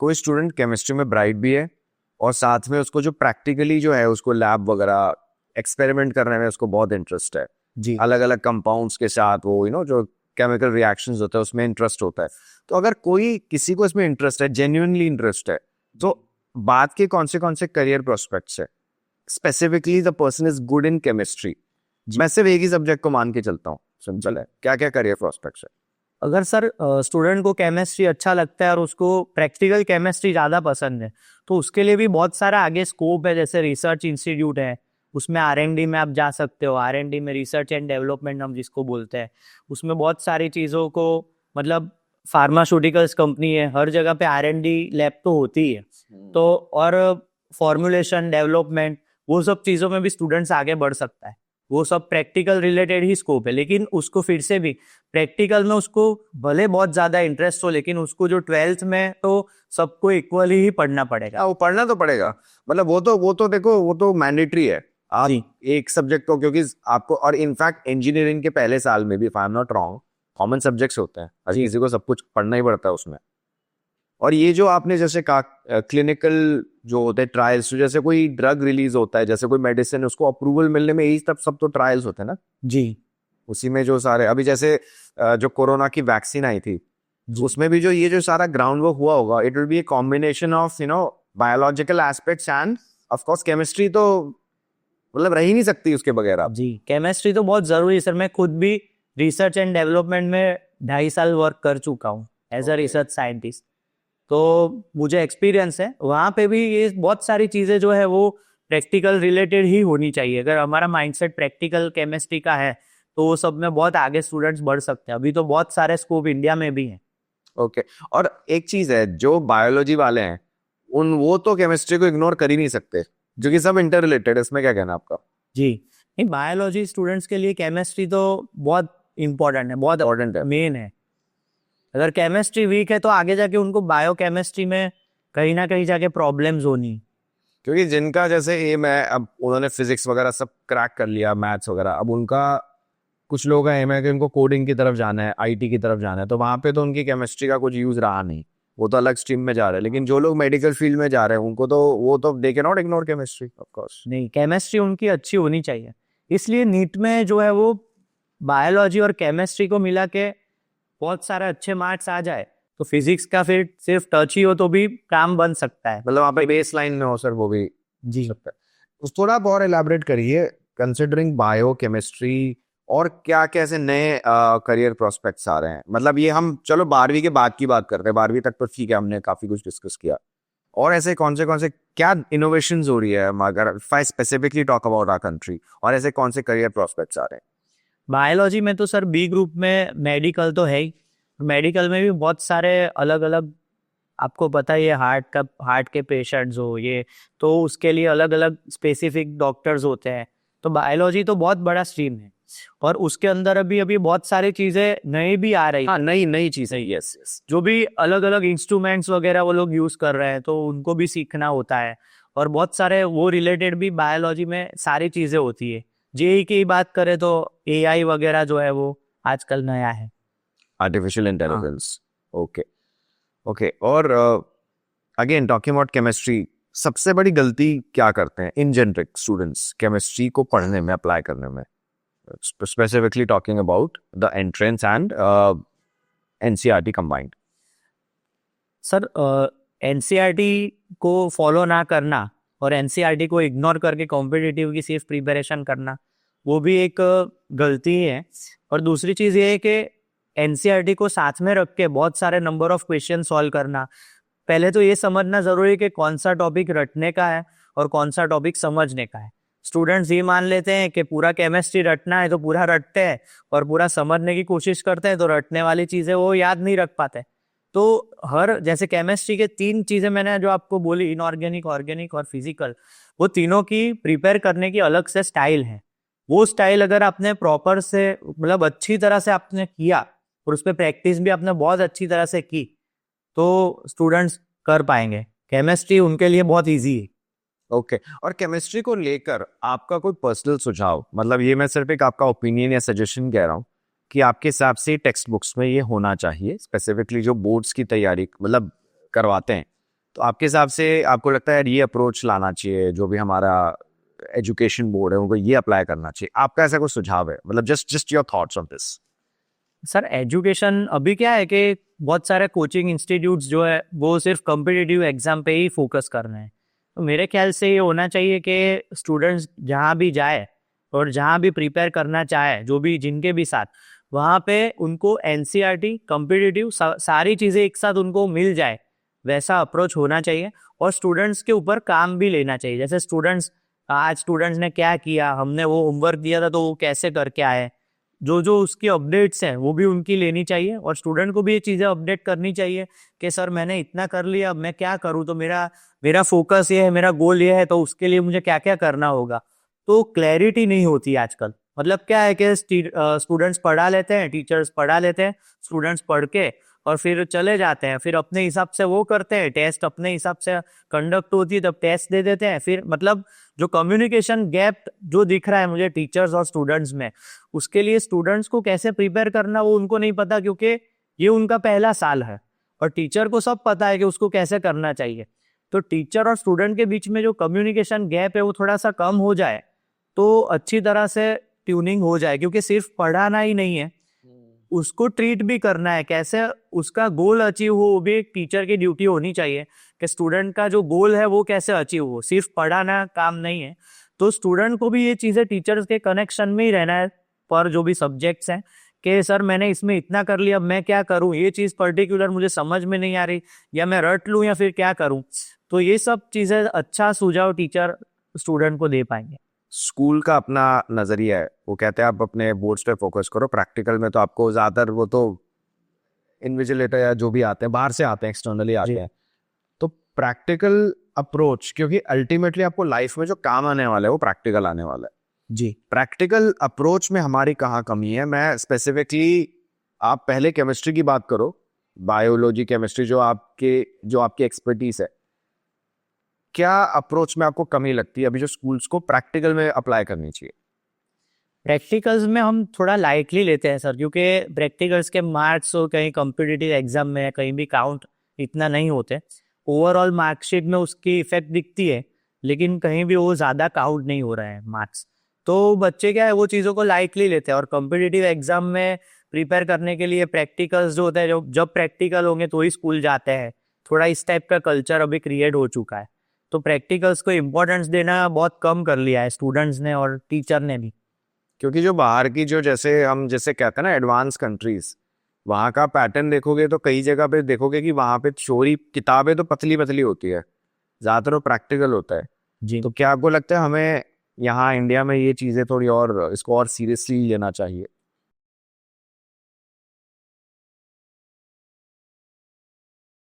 कोई student chemistry में bright भी है और साथ में उसको जो प्रैक्टिकली जो है उसको लैब वगैरह एक्सपेरिमेंट करने में उसको बहुत इंटरेस्ट है जी अलग अलग कंपाउंड्स के साथ, वो जो केमिकल रिएक्शंस होते हैं उसमें इंटरेस्ट होता है। तो अगर कोई किसी को इसमें इंटरेस्ट है, जेन्युइनली इंटरेस्ट है, तो बात के कौन से करियर प्रोस्पेक्ट्स है? Specifically the person is good in chemistry, मैं सिर्फ एक ही सब्जेक्ट को मान के चलता हूँ, सिंपल है, क्या क्या करियर प्रोस्पेक्ट्स है? अगर सर स्टूडेंट को केमिस्ट्री अच्छा लगता है और उसको प्रैक्टिकल केमिस्ट्री ज़्यादा पसंद है तो उसके लिए भी बहुत सारा आगे स्कोप है। जैसे रिसर्च इंस्टीट्यूट है, उसमें R&D में आप जा सकते हो। R&D में रिसर्च एंड डेवलपमेंट हम जिसको बोलते हैं, उसमें बहुत सारी चीज़ों को, मतलब फार्मास्यूटिकल्स कंपनी है, हर जगह पे R&D लैब तो होती है। तो और फॉर्मुलेशन डेवलपमेंट, वो सब चीज़ों में भी स्टूडेंट्स आगे बढ़ सकता है। वो सब प्रैक्टिकल रिलेटेड ही स्कोप है, लेकिन उसको फिर से भी प्रैक्टिकल में उसको भले बहुत ज्यादा इंटरेस्ट हो, लेकिन उसको जो 12th में तो सबको इक्वली ही पढ़ना पड़ेगा। वो पढ़ना तो पड़ेगा, मतलब वो तो देखो, वो तो मैंडेटरी है। आप एक सब्जेक्ट को, क्योंकि आपको, और इनफैक्ट इंजीनियरिंग के पहले साल में भी, if I am not wrong, common subjects होते हैं, हर किसी को सब कुछ पढ़ना ही पड़ता है उसमें। और ये जो आपने जैसे कहा क्लिनिकल जो होते हैं ट्रायल्स, तो जैसे कोई ड्रग रिलीज होता है, जैसे कोई मेडिसिन, उसको अप्रूवल मिलने में यही सब तो ट्रायल्स होते हैं ना जी। उसी में जो सारे, अभी जैसे जो कोरोना की वैक्सीन आई थी, उसमें भी जो सारा ग्राउंड वर्क हुआ होगा, it will be a combination of biological aspects end of course chemistry, तो मतलब रह ही नहीं सकती उसके बगैर आप। जी, केमिस्ट्री तो बहुत जरूरी है सर। मैं खुद भी रिसर्च एंड डेवलपमेंट में 2.5 साल वर्क कर चुका हूँ एज अ रिसर्च साइंटिस्ट, तो मुझे एक्सपीरियंस है। वहाँ पे भी ये बहुत सारी चीजें जो है वो प्रैक्टिकल रिलेटेड ही होनी चाहिए। अगर हमारा माइंडसेट प्रैक्टिकल केमिस्ट्री का है तो वो सब में बहुत आगे स्टूडेंट्स बढ़ सकते हैं। अभी तो बहुत सारे स्कोप इंडिया में भी हैं। ओके और एक चीज है, जो बायोलॉजी वाले हैं वो तो केमिस्ट्री को इग्नोर कर ही नहीं सकते, जो कि सब इंटर रिलेटेड है। इसमें क्या कहना आपका? जी नहीं, बायोलॉजी स्टूडेंट्स के लिए केमिस्ट्री तो बहुत इंपॉर्टेंट है, बहुत इम्पोर्टेंट है। मेन है। अगर केमिस्ट्री वीक है तो आगे जाके उनको बायोकेमिस्ट्री में कहीं ना कहीं जाके प्रॉब्लम्स होनी। क्योंकि जिनका जैसे एम है, अब उन्होंने फिजिक्स वगैरह सब क्रैक कर लिया, मैथ्स वगैरह, अब उनका कुछ लोग का एम है कि उनको कोडिंग की तरफ जाना है, आईटी की तरफ जाना है, तो वहां पे तो उनकी केमिस्ट्री का कुछ यूज रहा नहीं, वो तो अलग स्ट्रीम में जा रहे हैं। लेकिन जो लोग मेडिकल फील्ड में जा रहे हैं उनको तो वो तो they can not ignore chemistry of course. नहीं, केमिस्ट्री उनकी अच्छी होनी चाहिए। इसलिए नीट में जो है वो बायोलॉजी और केमिस्ट्री को मिला के बहुत सारे अच्छे मार्क्स आ जाए तो फिजिक्स का फिर सिर्फ टच ही हो तो भी काम बन सकता है। मतलब वहाँ पे बेस लाइन में हो सर, वो भी जी सकता है। उस थोड़ा आप और एलैबोरेट करिए, कंसिडरिंग बायो केमिस्ट्री, और क्या क्या ऐसे नए करियर प्रोस्पेक्ट्स आ रहे हैं? मतलब ये हम चलो 12वीं के बाद की बात करते हैं, 12वीं तक तो ठीक है, हमने काफी कुछ डिस्कस किया। और ऐसे कौन से क्या इनोवेशंस हो रही है, अगर I specifically talk about our country, और ऐसे कौन से करियर प्रोस्पेक्ट्स आ रहे हैं? बायोलॉजी में तो सर बी ग्रुप में मेडिकल तो है ही। मेडिकल में भी बहुत सारे अलग अलग, आपको पता ही है, हार्ट के पेशेंट्स हो ये, तो उसके लिए अलग अलग स्पेसिफिक डॉक्टर्स होते हैं। तो बायोलॉजी तो बहुत बड़ा स्ट्रीम है और उसके अंदर अभी अभी बहुत सारी चीजें नई भी आ रही। हाँ, नई नई चीजें, यस यस, जो भी अलग अलग इंस्ट्रूमेंट्स वगैरह वो लोग यूज कर रहे हैं तो उनको भी सीखना होता है। और बहुत सारे वो रिलेटेड भी बायोलॉजी में सारी चीजें होती है। जेई की बात करें तो एआई वगैरह जो है वो आजकल नया है, आर्टिफिशियल इंटेलिजेंस। ओके ओके, और अगेन टॉकिंग अबाउट केमिस्ट्री, सबसे बड़ी गलती क्या करते हैं इन जनरल स्टूडेंट्स केमिस्ट्री को पढ़ने में, अप्लाई करने में? Specifically talking about the entrance and NCERT combined. Sir NCERT को फॉलो ना करना और एनसीईआरटी को इग्नोर करके कॉम्पिटिटिव की सिर्फ प्रिपरेशन करना, वो भी एक गलती है। और दूसरी चीज ये है कि एनसीईआरटी को साथ में रख के बहुत सारे नंबर ऑफ क्वेश्चन सॉल्व करना। पहले तो ये समझना जरूरी है कि कौन सा टॉपिक रटने का है और कौन सा टॉपिक समझने का है। स्टूडेंट्स ये मान लेते हैं कि पूरा केमिस्ट्री रटना है तो पूरा रटते हैं, और पूरा समझने की कोशिश करते हैं तो रटने वाली चीजें वो याद नहीं रख पाते। तो हर, जैसे केमिस्ट्री के 3 चीजें मैंने जो आपको बोली, इनऑर्गेनिक, ऑर्गेनिक और फिजिकल, वो तीनों की प्रिपेयर करने की अलग से स्टाइल है। वो स्टाइल अगर आपने प्रॉपर से, मतलब अच्छी तरह से आपने किया और उस पर प्रैक्टिस भी आपने बहुत अच्छी तरह से की, तो स्टूडेंट्स कर पाएंगे। केमिस्ट्री उनके लिए बहुत इजी है। ओके और केमिस्ट्री को लेकर आपका कोई पर्सनल सुझाव, मतलब ये मैं सिर्फ एक आपका ओपिनियन या सजेशन कह रहा हूँ कि आपके हिसाब से टेक्स्ट बुक्स में ये होना चाहिए, स्पेसिफिकली जो बोर्ड्स की तैयारी मतलब करवाते हैं, तो आपके हिसाब से आपको लगता है ये अप्रोच लाना चाहिए, जो भी हमारा एजुकेशन बोर्ड है उनको ये अप्लाई करना चाहिए? आपका ऐसा कोई सुझाव है? मतलब just your thoughts on this. Sir education अभी क्या है कि बहुत सारे कोचिंग इंस्टीट्यूट्स जो है वो सिर्फ कॉम्पिटिटिव एग्जाम पे ही फोकस कर रहे हैं। तो मेरे ख्याल से ये होना चाहिए कि स्टूडेंट्स जहाँ भी जाए और जहाँ भी प्रिपेयर करना चाहे, जो भी जिनके भी साथ, वहाँ पे उनको एनसीईआरटी कॉम्पिटिटिव सारी चीज़ें एक साथ उनको मिल जाए, वैसा अप्रोच होना चाहिए। और स्टूडेंट्स के ऊपर काम भी लेना चाहिए, जैसे आज स्टूडेंट्स ने क्या किया, हमने वो होमवर्क दिया था तो वो कैसे करके आए, जो जो उसकी अपडेट्स हैं वो भी उनकी लेनी चाहिए। और स्टूडेंट को भी ये चीज़ें अपडेट करनी चाहिए कि सर मैंने इतना कर लिया, अब मैं क्या करूँ, तो मेरा मेरा फोकस ये है, मेरा गोल ये है, तो उसके लिए मुझे क्या क्या करना होगा। तो क्लैरिटी नहीं होती आजकल। मतलब क्या है कि स्टूडेंट्स पढ़ा लेते हैं, टीचर्स पढ़ा लेते हैं, स्टूडेंट्स पढ़ के और फिर चले जाते हैं, फिर अपने हिसाब से वो करते हैं, टेस्ट अपने हिसाब से कंडक्ट होती है तब टेस्ट दे देते हैं। फिर मतलब जो कम्युनिकेशन गैप जो दिख रहा है मुझे टीचर्स और स्टूडेंट्स में, उसके लिए स्टूडेंट्स को कैसे प्रिपेयर करना वो उनको नहीं पता, क्योंकि ये उनका पहला साल है। और टीचर को सब पता है कि उसको कैसे करना चाहिए। तो टीचर और स्टूडेंट के बीच में जो कम्युनिकेशन गैप है वो थोड़ा सा कम हो जाए तो अच्छी तरह से ट्यूनिंग हो जाए। क्योंकि सिर्फ पढ़ाना ही नहीं है, उसको ट्रीट भी करना है, कैसे उसका गोल अचीव हो, वो भी एक टीचर की ड्यूटी होनी चाहिए कि स्टूडेंट का जो गोल है वो कैसे अचीव हो। सिर्फ पढ़ाना काम नहीं है। तो स्टूडेंट को भी ये चीज़ें टीचर्स के कनेक्शन में ही रहना है पर जो भी सब्जेक्ट्स हैं, कि सर मैंने इसमें इतना कर लिया, अब मैं क्या करूं, ये चीज़ पर्टिकुलर मुझे समझ में नहीं आ रही, या मैं रट लूं या फिर क्या करूं। तो ये सब चीज़ें अच्छा सुझाव टीचर स्टूडेंट को दे पाएंगे। स्कूल का अपना नजरिया है, वो कहते हैं आप अपने बोर्ड्स पे फोकस करो, प्रैक्टिकल में तो आपको ज्यादातर वो तो इन्विजिलेटर या जो भी आते हैं बाहर से आते हैं, एक्सटर्नली आते हैं। तो प्रैक्टिकल अप्रोच, क्योंकि अल्टीमेटली आपको लाइफ में जो काम आने वाला है वो प्रैक्टिकल आने वाला है जी। प्रैक्टिकल अप्रोच में हमारी कहाँ कमी है? मैं स्पेसिफिकली, आप पहले केमिस्ट्री की बात करो, बायोलॉजी केमिस्ट्री जो आपकी एक्सपर्टीज है, क्या अप्रोच में आपको कमी लगती है अभी जो स्कूल्स को प्रैक्टिकल में अप्लाई करनी चाहिए? प्रैक्टिकल्स में हम थोड़ा लाइटली लेते हैं सर, क्योंकि प्रैक्टिकल्स के मार्क्स और कहीं कॉम्पिटिटिव एग्जाम में कहीं भी काउंट इतना नहीं होते। ओवरऑल मार्कशीट में उसकी इफेक्ट दिखती है, लेकिन कहीं भी वो ज़्यादा काउंट नहीं हो रहा है मार्क्स। तो बच्चे क्या है वो चीज़ों को लाइटली लेते हैं। और कॉम्पिटिटिव एग्जाम में प्रिपेयर करने के लिए प्रैक्टिकल्स जो होते हैं, जो जब प्रैक्टिकल होंगे तो ही स्कूल जाते हैं, थोड़ा इस टाइप का कल्चर अभी क्रिएट हो चुका है। तो प्रैक्टिकल्स को इम्पोर्टेंस देना बहुत कम कर लिया है स्टूडेंट्स ने और टीचर ने भी। क्योंकि जो बाहर की, जो जैसे कहते हैं ना एडवांस कंट्रीज, वहाँ का पैटर्न देखोगे तो कई जगह पे देखोगे कि वहाँ पे थ्योरी किताबें तो पतली पतली होती है, ज्यादातर वो प्रैक्टिकल होता है। जी। तो क्या आपको लगता है हमें यहाँ इंडिया में ये चीजें थोड़ी और, इसको और सीरियसली लेना चाहिए?